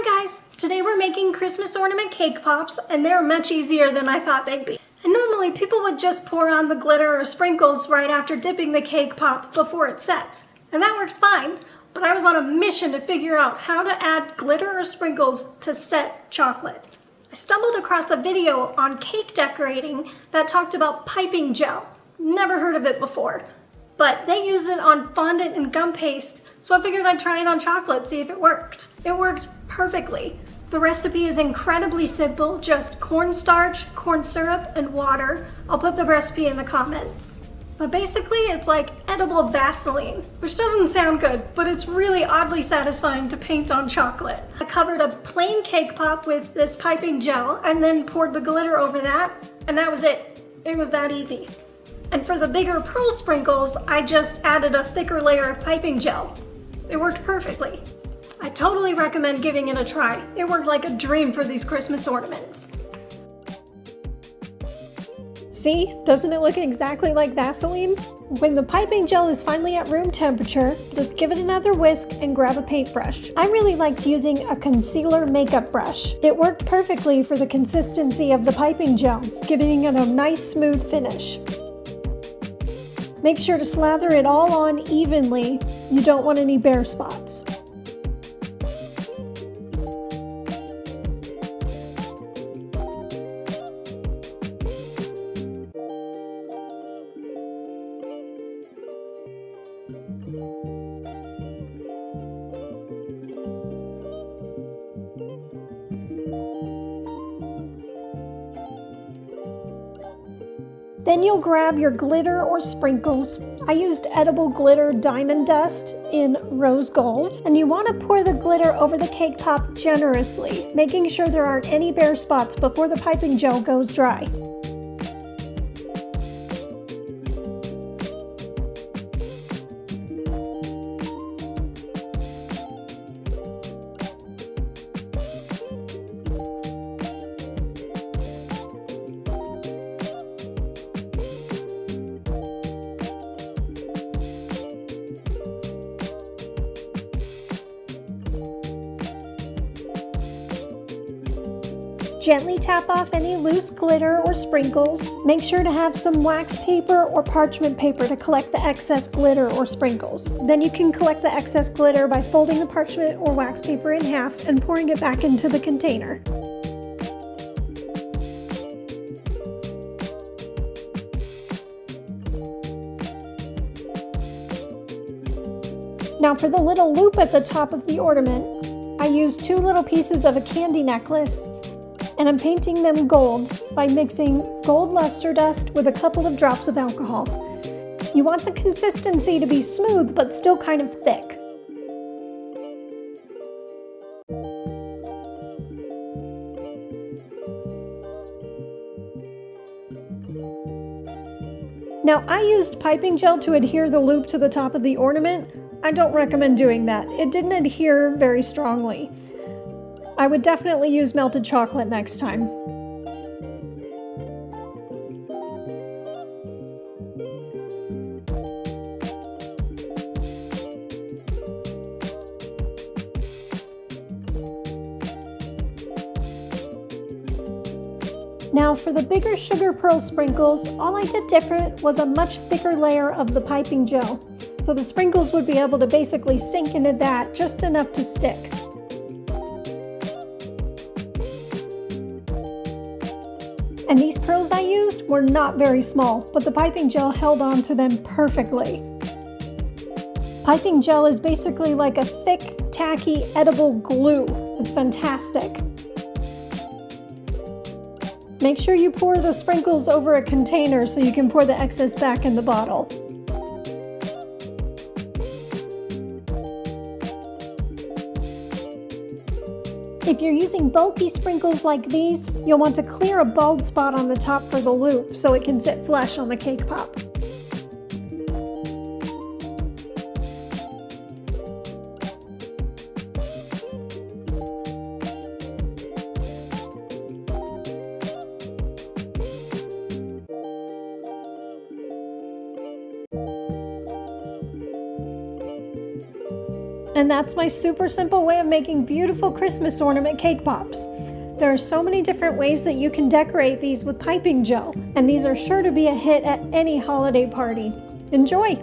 Hi guys! Today we're making Christmas Ornament Cake Pops, and they're much easier than I thought they'd be. And normally people would just pour on the glitter or sprinkles right after dipping the cake pop before it sets. And that works fine, but I was on a mission to figure out how to add glitter or sprinkles to set chocolate. I stumbled across a video on cake decorating that talked about piping gel. Never heard of it before, but they use it on fondant and gum paste, so I figured I'd try it on chocolate, see if it worked. It worked perfectly. The recipe is incredibly simple, just cornstarch, corn syrup, and water. I'll put the recipe in the comments. But basically, it's like edible Vaseline, which doesn't sound good, but it's really oddly satisfying to paint on chocolate. I covered a plain cake pop with this piping gel and then poured the glitter over that, and that was it. It was that easy. And for the bigger pearl sprinkles, I just added a thicker layer of piping gel. It worked perfectly. I totally recommend giving it a try. It worked like a dream for these Christmas ornaments. See, doesn't it look exactly like Vaseline? When the piping gel is finally at room temperature, just give it another whisk and grab a paintbrush. I really liked using a concealer makeup brush. It worked perfectly for the consistency of the piping gel, giving it a nice smooth finish. Make sure to slather it all on evenly. You don't want any bare spots. Then you'll grab your glitter or sprinkles. I used edible glitter diamond dust in rose gold. And you want to pour the glitter over the cake pop generously, making sure there aren't any bare spots before the piping gel goes dry. Gently tap off any loose glitter or sprinkles. Make sure to have some wax paper or parchment paper to collect the excess glitter or sprinkles. Then you can collect the excess glitter by folding the parchment or wax paper in half and pouring it back into the container. Now for the little loop at the top of the ornament, I used 2 little pieces of a candy necklace, and I'm painting them gold by mixing gold luster dust with a couple of drops of alcohol. You want the consistency to be smooth but still kind of thick. Now I used piping gel to adhere the loop to the top of the ornament. I don't recommend doing that. It didn't adhere very strongly. I would definitely use melted chocolate next time. Now for the bigger sugar pearl sprinkles, all I did different was a much thicker layer of the piping gel, so the sprinkles would be able to basically sink into that just enough to stick. And these pearls I used were not very small, but the piping gel held on to them perfectly. Piping gel is basically like a thick, tacky, edible glue. It's fantastic. Make sure you pour the sprinkles over a container so you can pour the excess back in the bottle. If you're using bulky sprinkles like these, you'll want to clear a bald spot on the top for the loop so it can sit flush on the cake pop. And that's my super simple way of making beautiful Christmas ornament cake pops. There are so many different ways that you can decorate these with piping gel, and these are sure to be a hit at any holiday party. Enjoy!